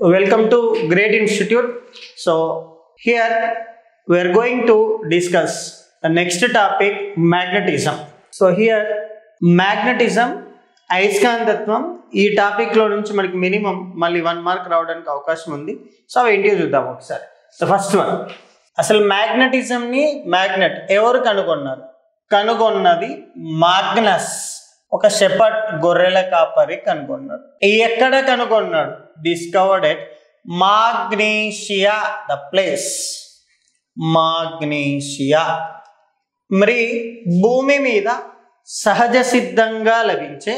Welcome to Great Institute. So here we are going to discuss the next topic, magnetism. So here magnetism, అయస్కాంతత్వం ఈ topic లో నుంచి మనకి minimum మళ్ళీ 1 mark రావడానికి అవకాశం ఉంది. సో అవి ఏంటియో చూద్దాం ఒకసారి. సో ఫస్ట్ వన్, అసలు మ్యాగ్నెటిజం ని మ్యాగ్నెట్ ఎవరు కనుగొన్నారు? కనుగొన్నది మాగ్నస్, ఒక షెపర్డ్ గొర్రెల కాపరి కనుగొన్నాడు. ఎక్కడ కనుగొన్నాడు? Discovered at Magnesia, the place Magnesia. మరి భూమి మీద సహజ సిద్ధంగా లభించే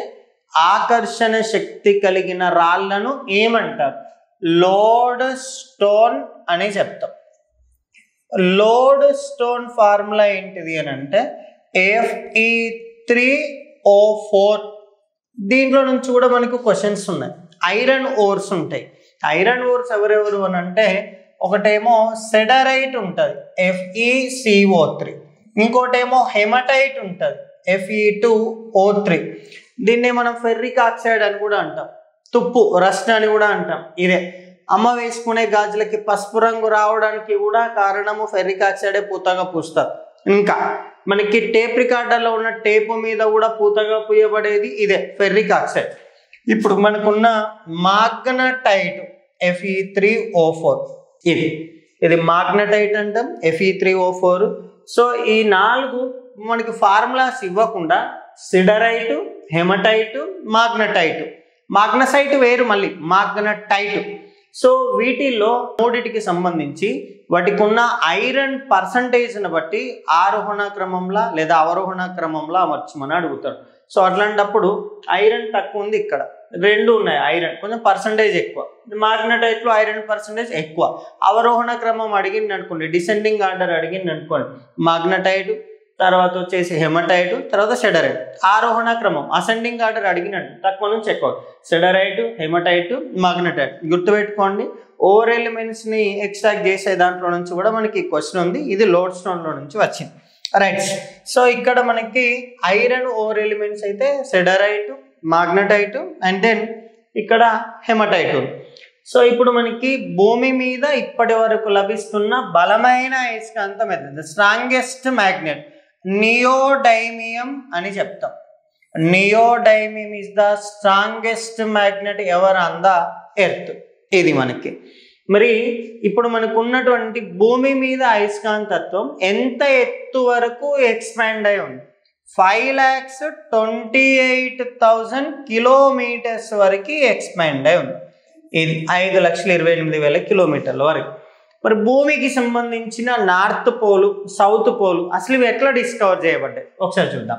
ఆకర్షణ శక్తి కలిగిన రాళ్లను ఏమంటారు? లోడ్ స్టోన్ అని చెప్తాం. లోడ్ స్టోన్ ఫార్ములా ఏంటిది అని అంటే Fe3O4. దీంట్లో నుంచి కూడా మనకు క్వశ్చన్స్ ఉన్నాయి. ఐరన్ ఓర్స్ ఉంటాయి. ఐరన్ ఓర్స్ ఎవరెవరు అని అంటే ఒకటేమో సెడరైట్ ఉంటుంది, FeCO3. ఇంకోటేమో హెమటైట్ ఉంటుంది, Fe2O3. దీన్ని మనం ఫెర్రిక్ ఆక్సైడ్ అని కూడా అంటాం, తుప్పు రస్ట్ అని కూడా అంటాం. ఇదే అమ్మ వేసుకునే గాజులకి పసుపు రంగు రావడానికి కూడా కారణము ఫెర్రిక్ ఆక్సైడే పూతగా పూస్తారు. ఇంకా మనకి టేప్ రికార్డర్లో ఉన్న టేపు మీద కూడా పూతగా పూయబడేది ఇదే ఫెర్రిక్ ఆక్సైడ్. ఇప్పుడు మనకున్న మాగ్నటైట్ Fe3O4, ఇది మాగ్నటైట్ అంటాం, Fe3O4. సో ఈ 4 మనకి ఫార్ములాస్ ఇవ్వకుండా సిడరైట్, హెమటైట్, మాగ్నటైట్. మాగ్నసైట్ వేరు, మళ్ళీ మాగ్నటైట్. సో వీటిల్లో మూడిటికి సంబంధించి వాటికి ఉన్న ఐరన్ పర్సంటేజ్ని బట్టి ఆరోహణ క్రమంలో లేదా అవరోహణ క్రమంలో అమర్చమని అడుగుతాడు. సో అట్లాంటప్పుడు ఐరన్ తక్కువ ఉంది, ఇక్కడ 2 ఉన్నాయి. ఐరన్ కొంచెం పర్సంటేజ్ ఎక్కువ, మాగ్నటైట్లో ఐరన్ పర్సంటేజ్ ఎక్కువ. అవరోహణ క్రమం అడిగింది అనుకోండి, డిసెండింగ్ ఆర్డర్ అడిగింది అనుకోండి, మాగ్నటైట్, తర్వాత వచ్చేసి హెమటైట్, తర్వాత సెడరైట్. ఆరోహణ క్రమం అసెండింగ్ ఆర్డర్ అడిగినట్టు తక్కువ నుంచి ఎక్కువ, సెడరైట్, హెమటైట్, మాగ్నటైట్. గుర్తుపెట్టుకోండి, ఓవర్ ఎలిమెంట్స్ని ఎక్స్ట్రాక్ట్ చేసే దాంట్లో నుంచి కూడా మనకి క్వశ్చన్ ఉంది. ఇది లోడ్ స్టోన్లో నుంచి వచ్చింది, రైట్. సో ఇక్కడ మనకి ఐరన్ ఓవర్ ఎలిమెంట్స్ అయితే సెడరైట్, మాగ్నటైట్ అండ్ దెన్ ఇక్కడ హెమటైట్. సో ఇప్పుడు మనకి భూమి మీద ఇప్పటి వరకు లభిస్తున్న బలమైన అయస్కాంతం ఏది? ద స్ట్రాంగెస్ట్ మ్యాగ్నెట్ నియోడైమియం అని చెప్తాం. Neodymium is the strongest magnet ever on the earth. ఇది మనకి మరి ఇప్పుడు మనకు ఉన్నటువంటి భూమి మీద అయస్కాంతత్వం ఎంత ఎత్తు వరకు ఎక్స్పాండ్ అయి ఉంది? 5,28,000 కిలోమీటర్స్ వరకు ఎక్స్పాండ్ అయి ఉంది. ఇది 5,28,000 కిలోమీటర్ల వరకు. మరి భూమికి సంబంధించిన నార్త్ పోలు, సౌత్ పోలు అసలు ఇవి ఎట్లా డిస్కవర్ చేయబడ్డాయి ఒకసారి చూద్దాం.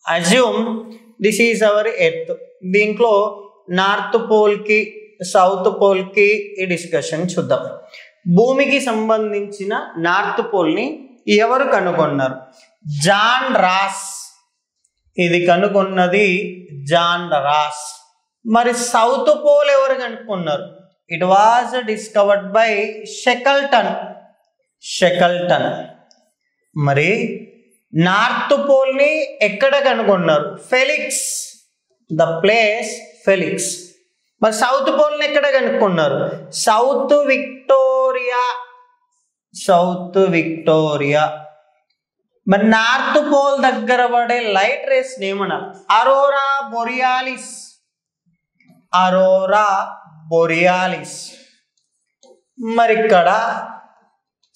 Assume this is our earth. దీంట్లో నార్త్ పోల్కి సౌత్ పోల్కి ఈ డిస్కషన్ చూద్దాం. భూమికి సంబంధించిన నార్త్ పోల్ని ఎవరు కనుగొన్నారు? John Ross. ఇది కనుగొన్నది జాన్ రాస్. మరి సౌత్ పోల్ ఎవరు కనుక్కున్నారు? It was discovered by Shackleton. Shackleton. మరి నార్త్ పోల్ని ఎక్కడ కనుగొన్నారు? Felix, the place Felix. మరి సౌత్ పోల్ని ఎక్కడ కనుక్కున్నారు? South Victoria. South Victoria. మరి నార్త్ పోల్ దగ్గర పడే లైట్ రేస్ ఏమన్నారు? అరోరా బొరియాలిస్. అరోరా బొరియాలిస్. మరి ఇక్కడ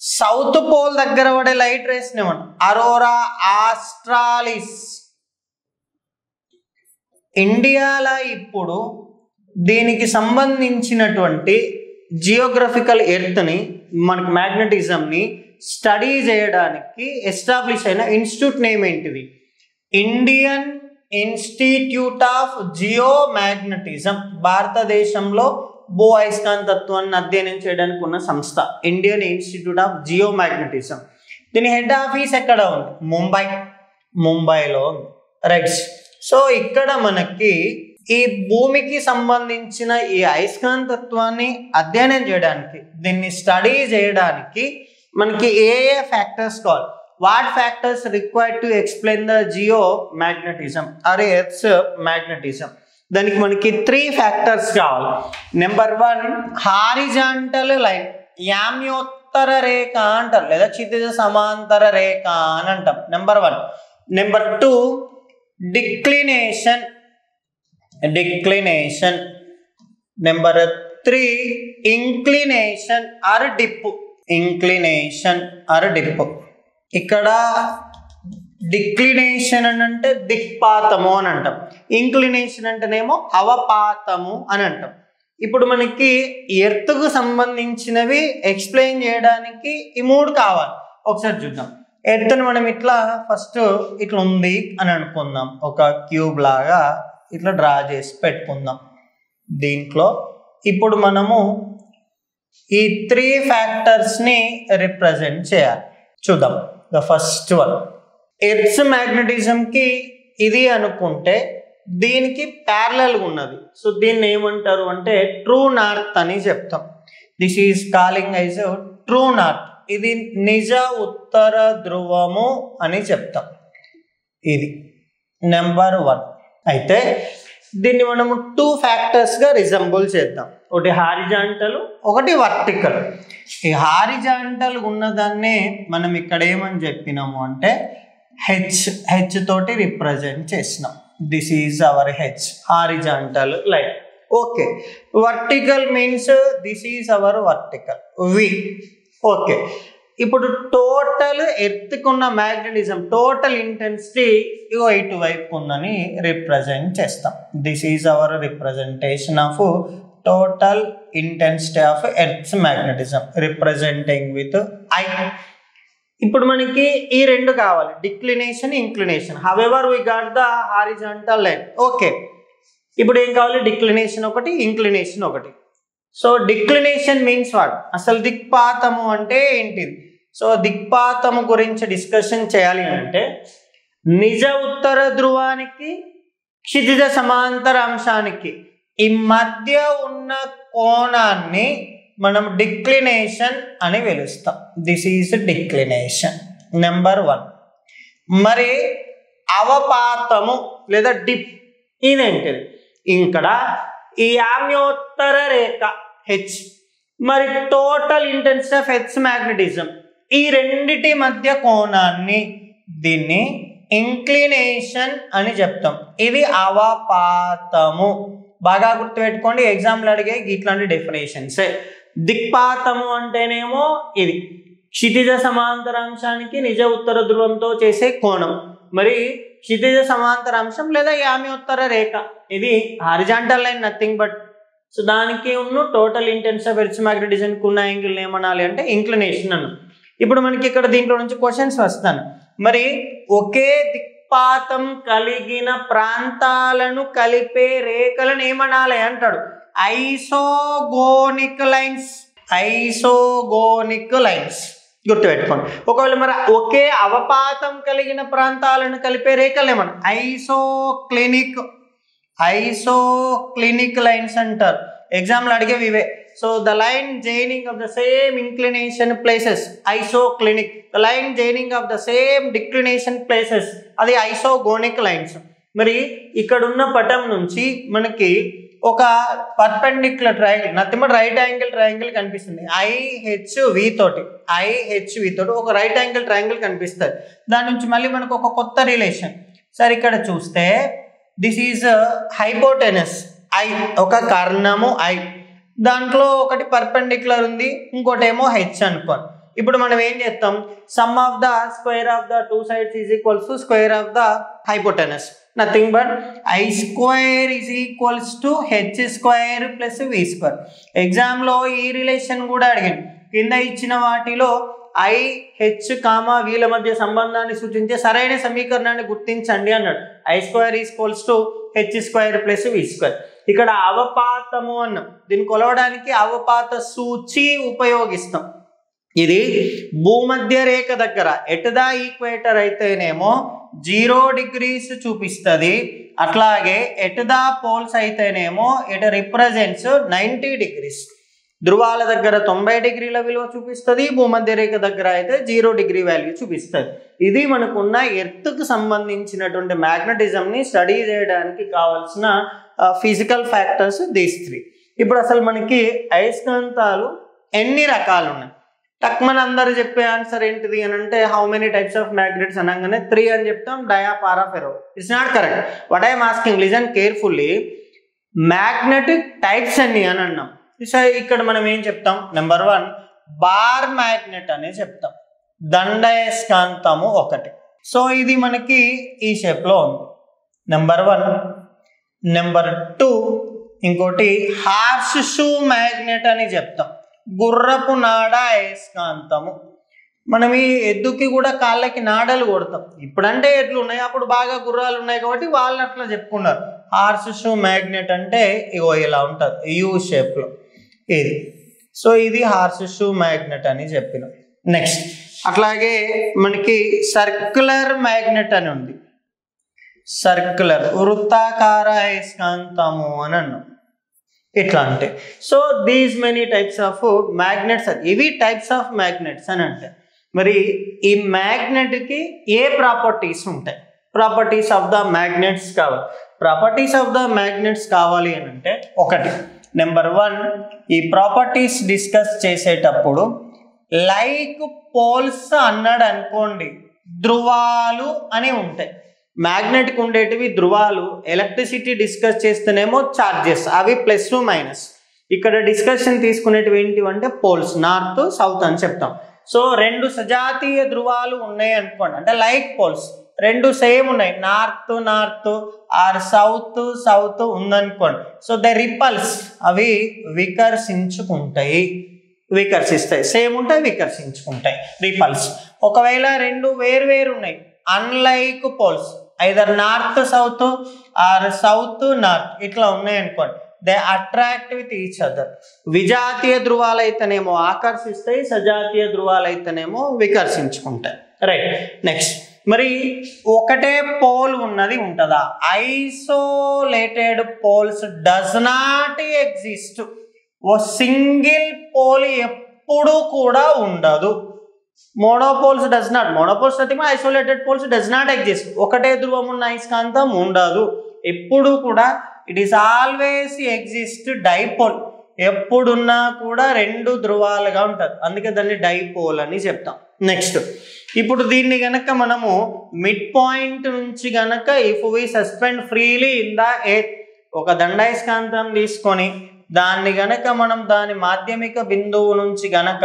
సౌత్ పోల్ దగ్గర పడే లైట్ రేస్ ఏమన్నారు? Aurora australis. ఇండియాలో ఇప్పుడు దీనికి సంబంధించినటువంటి జియోగ్రఫికల్ ఎర్త్ని, మనకి మ్యాగ్నెటిజంని స్టడీ చేయడానికి ఎస్టాబ్లిష్ అయిన ఇన్స్టిట్యూట్ నేమ్ ఏంటిది? Indian institute of geomagnetism. భారతదేశంలో భూ అయస్కాంతత్వాన్ని అధ్యయనం చేయడానికి ఉన్న సంస్థ Indian institute of geomagnetism. దీని హెడ్ ఆఫీస్ ఎక్కడ ఉంది? ముంబై. ముంబైలో ఉంది, రైట్. సో ఇక్కడ మనకి ఈ భూమికి సంబంధించిన ఈ అయస్కాంతత్వాన్ని అధ్యయనం చేయడానికి, దీన్ని స్టడీ చేయడానికి మనకి ఏ ఫ్యాక్టర్స్ కావాలి? What factors required to explain the geomagnetism or earth's magnetism? దానికి మనకి 3 ఫ్యాక్టర్స్ కావాలి. నెంబర్ 1 హారిజాంటల్ లైన్, యామ్యోత్తర రేఖ అంటారు, లేదా క్షితిజ సమాంతర రేఖ అని అంటాం. Number 1. Number 2 declination. Number 3 inclination or dip. ఇక్కడ డిక్లినేషన్ అని అంటే దిక్పాతము అని అంటాం, ఇంక్లినేషన్ అంటేనేమో అవపాతము అని అంటాం. ఇప్పుడు మనకి ఎర్త్కు సంబంధించినవి ఎక్స్ప్లెయిన్ చేయడానికి ఈ 3 కావాలి. ఒకసారి చూద్దాం. ఎర్త్ని మనం ఇట్లా ఫస్ట్ ఇట్లా ఉంది అని అనుకుందాం, ఒక క్యూబ్ లాగా ఇట్లా డ్రా చేసి పెట్టుకుందాం. దీంట్లో ఇప్పుడు మనము ఈ 3 ఫ్యాక్టర్స్ని రిప్రజెంట్ చేయాలి. చూద్దాం. ద ఫస్ట్ వన్, ఎర్త్స్ మ్యాగ్నెటిజంకి ఇది అనుకుంటే దీనికి ప్యారలల్గా ఉన్నది. సో దీన్ని ఏమంటారు అంటే ట్రూ నార్త్ అని చెప్తాం. This is calling as true north. ఇది నిజ ఉత్తర ధ్రువము అని చెప్తాం. ఇది నెంబర్ 1. అయితే దీన్ని మనము 2 ఫ్యాక్టర్స్గా రిజంబుల్ చేద్దాం. ఒకటి హారిజాంటల్, ఒకటి వర్టికల్. ఈ హారిజాంటల్ ఉన్నదాన్నే మనం ఇక్కడ ఏమని చెప్పినాము అంటే హెచ్ తోటి రిప్రజెంట్ చేసినాం. This is our H, horizontal line. Okay. Vertical means this is our vertical V. Okay. ఇప్పుడు టోటల్ ఎర్త్కున్న మ్యాగ్నెటిజం టోటల్ ఇంటెన్సిటీ ఇగో ఇటువైపు ఉందని రిప్రజెంట్ చేస్తాం. This is our representation of total intensity of earth's magnetism representing with I. ఇప్పుడు మనకి ఈ 2 కావాలి, declination, inclination. However we got the horizontal line. Okay. ఇప్పుడు ఏం కావాలి? డిక్లినేషన్ ఒకటి, ఇంక్లినేషన్ ఒకటి. So declination means what? అసలు దిక్పాతము అంటే ఏంటిది? సో దిక్పాతము గురించి డిస్కషన్ చేయాలి అంటే నిజ ఉత్తర ధ్రువానికి క్షితిజ సమాంతర అంశానికి ఈ మధ్య ఉన్న కోణాన్ని మనం డిక్లినేషన్ అని పిలుస్తాం. This is declination. నెంబర్ 1. మరి అవపాతము లేదా డిప్ ఇదేంటిది? ఇక్కడ ఈ యామ్యోత్తర రేఖ హెచ్, మరి total intensity of H magnetism, ఈ రెండిటి మధ్య కోణాన్ని దీన్ని ఇంక్లినేషన్ అని చెప్తాం. ఇది అవపాతము. బాగా గుర్తుపెట్టుకోండి, ఎగ్జామ్లు అడిగే ఇట్లాంటి డెఫినేషన్సే. దిక్పాతము అంటేనేమో ఇది క్షితిజ సమాంతర అంశానికి నిజ ఉత్తర ధ్రువంతో చేసే కోణం. మరి క్షితిజ సమాంతర అంశం లేదా యామ్యోత్తర రేఖ, ఇది horizontal line, nothing but. So దానికి ఉన్న టోటల్ ఇంటెన్సిటీ ఆఫ్ ఎర్త్ మ్యాగ్నెటిజంకి ఉన్న యాంగిల్ ఏమనాలి అంటే ఇంక్లినేషన్ అన్న. ఇప్పుడు మనకి ఇక్కడ దీంట్లో నుంచి క్వశ్చన్స్ వస్తాను. మరి ఒకే దిక్పాతం కలిగిన ప్రాంతాలను కలిపే రేఖలను ఏమనాలి అంటాడు? ఐసోగోనిక్ లైన్స్. గుర్తుపెట్టుకోండి. ఒకవేళ మరి ఒకే అవపాతం కలిగిన ప్రాంతాలను కలిపే రేఖలు ఏమన్నా ఐసోక్లినిక్ లైన్స్ అంటారు. ఎగ్జామ్లో అడిగేవి ఇవే. So the line joining of the same inclination places isoclinic, the line joining of the same declination places అది ఐసోగోనిక్ లైన్స్. మరి ఇక్కడున్న పటం నుంచి మనకి ఒక perpendicular triangle, nothing but right angle triangle కనిపిస్తుంది. ఐహెచ్వి తోటి ఒక రైట్ యాంగిల్ ట్రయాంగిల్ కనిపిస్తుంది. దాని నుంచి మళ్ళీ మనకు ఒక కొత్త రిలేషన్. సరే ఇక్కడ చూస్తే దిస్ ఈజ్ హైపోటెనస్ ఐ, ఒక కర్ణము ఐ, దాంట్లో ఒకటి పర్పెండిక్యులర్ ఉంది, ఇంకోటి ఏమో హెచ్ అనుకోండి. ఇప్పుడు మనం ఏం చేస్తాం? Some of the square of the 2 sides is equals to square of the hypotenuse. Nothing but I square is equals to H square plus V square. ఎగ్జామ్లో ఈ రిలేషన్ కూడా అడిగాను. కింద ఇచ్చిన వాటిలో ఐ హెచ్ కామా వీళ్ళ మధ్య సంబంధాన్ని సూచించే సరైన సమీకరణాన్ని గుర్తించండి అన్నాడు. I square equals to H square plus V square. ఇక్కడ అవపాతము అన్నాం. దీన్ని కొలవడానికి అవపాత సూచి ఉపయోగిస్తాం. ఇది భూమధ్య రేఖ దగ్గర ఎట్ ద ఈక్వేటర్ అయితేనేమో 0 degrees చూపిస్తుంది, అట్లాగే ఎట్ ద పోల్స్ అయితేనేమో ఇట్ రిప్రజెంట్స్ 90 degrees. ధ్రువాల దగ్గర 90 డిగ్రీల విలువ చూపిస్తుంది, భూమధ్య రేఖ దగ్గర అయితే 0 డిగ్రీ వాల్యూ చూపిస్తుంది. ఇది మనకున్న ఎర్త్కు సంబంధించినటువంటి మ్యాగ్నెటిజంని స్టడీ చేయడానికి కావాల్సిన ఫిజికల్ ఫ్యాక్టర్స్ దీస్ 3. ఇప్పుడు అసలు మనకి అయస్కాంతాలు ఎన్ని రకాలు ఉన్నాయి? టక్మన్ అందరు చెప్పే ఆన్సర్ ఏంటిది అని అంటే how many types of magnets అనగానే 3 అని చెప్తాం, dia, para, ferro. It's not correct. What I'm asking, listen carefully, magnetic types అన్ని అని అన్నాం. ఇక్కడ మనం ఏం చెప్తాం? నెంబర్ 1 బార్ మ్యాగ్నెట్ అనే చెప్తాం, దండయస్కాంతము ఒకటి. సో ఇది మనకి ఈ షేప్లో ఉంది, నెంబర్ 1. నెంబర్ 2 ఇంకోటి హార్స్ షూ మ్యాగ్నెట్ అని చెప్తాం, గుర్రపు నాడ అయస్కాంతము. మనం ఈ ఎద్దుకి కూడా కాళ్ళకి నాడలు కొడతాం. ఇప్పుడంటే ఎడ్లు ఉన్నాయి, అప్పుడు బాగా గుర్రాలు ఉన్నాయి కాబట్టి వాళ్ళు అట్లా చెప్పుకున్నారు. హార్స్ షూ మ్యాగ్నెట్ అంటే ఇగో ఇలా ఉంటుంది, యూ షేప్లో ఇది. సో ఇది హార్స్ షూ మ్యాగ్నెట్ అని చెప్పినాం. నెక్స్ట్ అట్లాగే మనకి సర్క్యులర్ మ్యాగ్నెట్ అని ఉంది, సర్క్యులర్ వృత్తాకార అయస్కాంతము అని అన్నాం. ఇట్లా అంటే so these many types of magnets, ఇవి టైప్స్ ఆఫ్ మ్యాగ్నెట్స్ అని అంటే. మరి ఈ మ్యాగ్నెట్కి ఏ ప్రాపర్టీస్ ఉంటాయి? ప్రాపర్టీస్ ఆఫ్ ద మ్యాగ్నెట్స్ కావాలి. ప్రాపర్టీస్ ఆఫ్ ద మ్యాగ్నెట్స్ కావాలి అని అంటే ఒకటి, నెంబర్ 1 ఈ ప్రాపర్టీస్ డిస్కస్ చేసేటప్పుడు లైక్ పోల్స్ అన్నాడు అనుకోండి, ధ్రువాలు అని ఉంటాయి. మ్యాగ్నెట్కి ఉండేటివి ధ్రువాలు, ఎలక్ట్రిసిటీ డిస్కస్ చేస్తేనేమో ఛార్జెస్, అవి ప్లస్ మైనస్. ఇక్కడ డిస్కషన్ తీసుకునేటివి ఏంటివంటే పోల్స్, నార్త్ సౌత్ అని చెప్తాం. సో 2 సజాతీయ ధ్రువాలు ఉన్నాయి అనుకోండి, అంటే లైక్ పోల్స్ 2 సేమ్ ఉన్నాయి, north north are south south ఉందనుకోండి. సో ద రిపల్స్, అవి వికర్షించుకుంటాయి, వికర్షిస్తాయి. సేమ్ ఉంటాయి, వికర్షించుకుంటాయి, రిపల్స్. ఒకవేళ 2 వేరు ఉన్నాయి, unlike poles, either north south or south north ఇట్లా ఉన్నాయి అనుకోండి, they attract with each other. విజాతీయ ధ్రువాలు అయితేనేమో ఆకర్షిస్తాయి, సజాతీయ ధ్రువాలు అయితేనేమో వికర్షించుకుంటాయి. రైట్. నెక్స్ట్ మరి ఒకటే పోల్ ఉన్నది ఉంటుందా? Isolated poles does not exist. ఓ సింగిల్ పోల్ ఎప్పుడు కూడా ఉండదు. మోనోపోల్స్ డస్ నాట్, మోనోపోల్స్ అయితే isolated poles does not exist. ఒకటే ధ్రువం ఉన్న అయస్కాంతం ఉండదు ఎప్పుడు కూడా. It is always exist dipole. ఎప్పుడున్నా కూడా 2 ధ్రువాలుగా ఉంటుంది, అందుకే దాన్ని డైపోల్ అని చెప్తాం. నెక్స్ట్ ఇప్పుడు దీన్ని గనక మనము మిడ్ పాయింట్ నుంచి గనక if we suspend freely in the air, ఒక దండాయస్కాంతం తీసుకొని దాన్ని గనక మనం దాని మాధ్యమిక బిందువు నుంచి గనక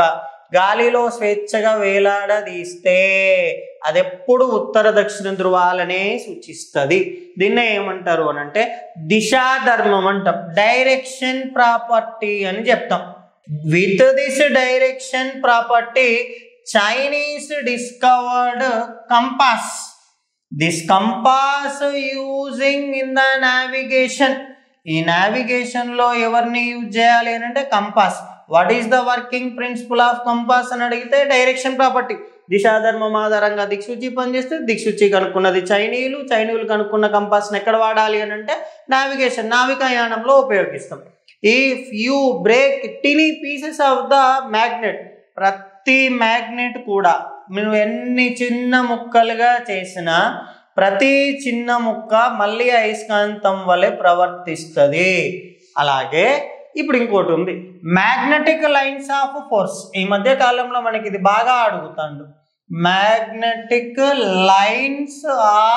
గాలిలో స్వేచ్ఛగా వేలాడదీస్తే అది ఎప్పుడు ఉత్తర దక్షిణ ధ్రువాలనే సూచిస్తుంది. దీన్నే ఏమంటారు అని అంటే దిశాధర్మం అంటాం, డైరెక్షన్ ప్రాపర్టీ అని చెప్తాం. With this direction property Chinese discovered compass. This compass using in the navigation. ఈ నావిగేషన్ లో ఎవరిని యూజ్ చేయాలి అని అంటే compass. What is the working principle of compass అని అడిగితే డైరెక్షన్ ప్రాపర్టీ. దిశాధర్మం ఆధారంగా దిక్సూచి పనిచేస్తే దిక్సూచి కనుక్కున్నది చైనీయులు, చైనీయులు కనుక్కున్న కంపాస్ని ఎక్కడ వాడాలి అని అంటే నావిగేషన్, నావికాయానంలో ఉపయోగిస్తాం. If you break tiny pieces of the magnet, ప్రతి మ్యాగ్నెట్ కూడా మీరు ఎన్ని చిన్న ముక్కలుగా చేసినా ప్రతి చిన్న ముక్క మళ్ళీ అయస్కాంతం వలె ప్రవర్తిస్తుంది. అలాగే ఇప్పుడు ఇంకోటి ఉంది, మ్యాగ్నెటిక్ లైన్స్ ఆఫ్ ఫోర్స్. ఈ మధ్య కాలంలో మనకి ఇది బాగా అడుగుతాడు, మ్యాగ్నెటిక్ లైన్స్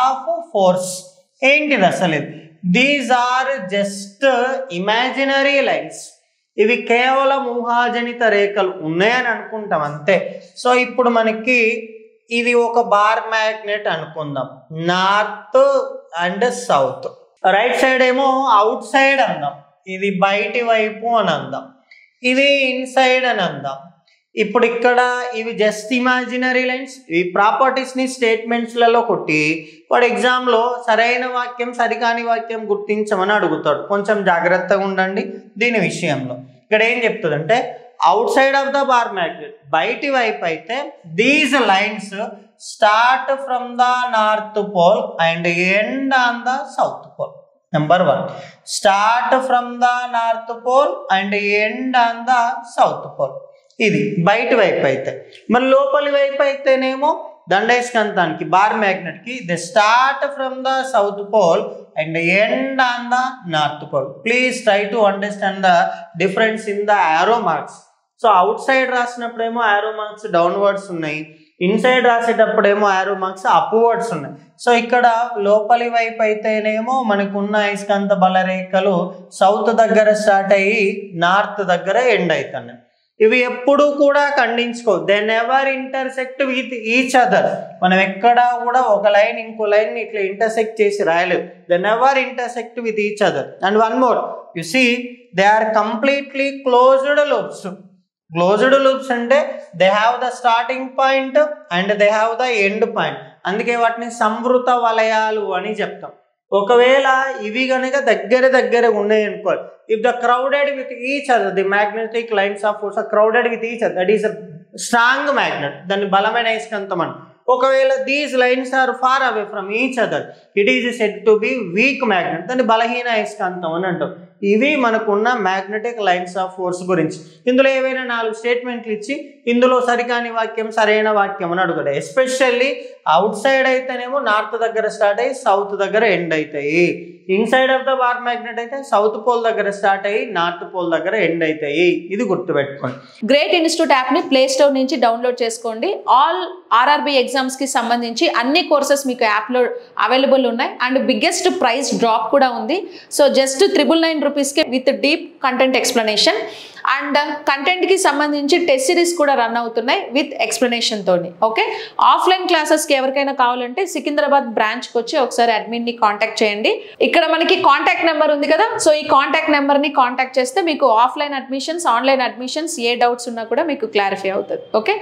ఆఫ్ ఫోర్స్ ఏంటిది అసలు? These are just imaginary lines. ఇవి కేవలం ఊహాజనిత రేఖలు ఉన్నాయని అనుకుంటాం అంతే. సో ఇప్పుడు మనకి ఇది ఒక బార్ మ్యాగ్నెట్ అనుకుందాం, north and south. Right side ఏమో అవుట్ సైడ్ అందాం, ఇది బయటి వైపు అని అందాం, ఇది ఇన్సైడ్ అని అందాం. ఇప్పుడు ఇక్కడ ఇవి జస్ట్ ఇమాజినరీ లైన్స్. ఈ ప్రాపర్టీస్ని స్టేట్మెంట్స్లలో కొట్టి వాడు ఎగ్జామ్లో సరైన వాక్యం సరికాని వాక్యం గుర్తించమని అడుగుతాడు. కొంచెం జాగ్రత్తగా ఉండండి దీని విషయంలో. ఇక్కడ ఏం చెప్తుందంటే outside of the bar magnet, బయటి వైపు అయితే these lines start from the north pole and end on the south pole. Number 1 start from the north pole and end on the south pole. ఇది బయట వైపు అయితే. మరి లోపలి వైపు అయితేనేమో దండయస్కంతానికి బార్ మ్యాగ్నెట్కి the start from the south pole and end on the north pole. Please try to understand the difference in the arrow marks. So outside రాసినప్పుడేమో యారో మార్క్స్ డౌన్వర్డ్స్ ఉన్నాయి, ఇన్సైడ్ రాసేటప్పుడేమో యారో మార్క్స్ అప్వర్డ్స్ ఉన్నాయి. So ఇక్కడ లోపలి వైపు అయితేనేమో మనకున్న అయస్కాంత బలరేఖలు సౌత్ దగ్గర స్టార్ట్ అయ్యి నార్త్ దగ్గర ఎండ్ అవుతున్నాయి. ఇవి ఎప్పుడు కూడా ఖండించుకో, they never intersect with each other. మనం ఎక్కడా కూడా ఒక లైన్ ఇంకో లైన్ ఇట్లా ఇంటర్సెక్ట్ చేసి రాయలేదు. They never intersect with each other. And one more, you see they are completely closed loops. Closed loops అంటే they have the starting point and they have the end point. అందుకే వాటిని సంవృత వలయాలు అని చెప్తాం. ఒకవేళ ఇవి కనుక దగ్గర ఉన్నాయి అనుకోవాలి, if the crowded with each other, the magnetic lines of force are crowded with each other, that is a strong magnet, దాన్ని బలమైన అయస్కాంతం అని. ఒకవేళ these lines are far away from each other, it is said to be weak magnet, దాన్ని బలహీన అయస్కాంతం అని అంటాం. ఇవి మనకున్న మ్యాగ్నెటిక్ లైన్స్ ఆఫ్ ఫోర్స్ గురించి. ఇందులో ఏవైనా 4 స్టేట్మెంట్లు ఇచ్చి ఇందులో సరికాని వాక్యం సరైన వాక్యం అని అడుగుతాడు. ఎస్పెషల్లీ అవుట్ సైడ్ అయితేనేమో నార్త్ దగ్గర స్టార్ట్ అయ్యి సౌత్ దగ్గర ఎండ్ అవుతాయి. Inside of the bar magnet అయితే సౌత్ పోల్ దగ్గర స్టార్ట్ అయ్యి నార్త్ పోల్ దగ్గర ఎండ్ అవుతాయి. ఇది గుర్తుపెట్టుకోండి. గ్రేట్ ఇన్స్టిట్యూట్ యాప్ని ప్లే స్టోర్ నుంచి డౌన్లోడ్ చేసుకోండి. ఆల్ ఆర్ఆర్బి ఎగ్జామ్స్కి సంబంధించి అన్ని కోర్సెస్ మీకు యాప్లో అవైలబుల్ ఉన్నాయి. అండ్ బిగ్గెస్ట్ ప్రైస్ డ్రాప్ కూడా ఉంది. సో జస్ట్ 999 రూపీస్కి with deep content explanation and కంటెంట్కి సంబంధించి టెస్ట్ సిరీస్ కూడా రన్ అవుతున్నాయి విత్ ఎక్స్ప్లెనేషన్తో. ఓకే, ఆఫ్లైన్ క్లాసెస్కి ఎవరికైనా కావాలంటే సికింద్రాబాద్ బ్రాంచ్కి వచ్చి ఒకసారి అడ్మిన్ని కాంటాక్ట్ చేయండి. ఇక్కడ మనకి కాంటాక్ట్ నెంబర్ ఉంది కదా, సో ఈ కాంటాక్ట్ నెంబర్ని కాంటాక్ట్ చేస్తే మీకు ఆఫ్లైన్ అడ్మిషన్స్, ఆన్లైన్ అడ్మిషన్స్ ఏ డౌట్స్ ఉన్నా కూడా మీకు క్లారిఫై అవుతుంది. ఓకే,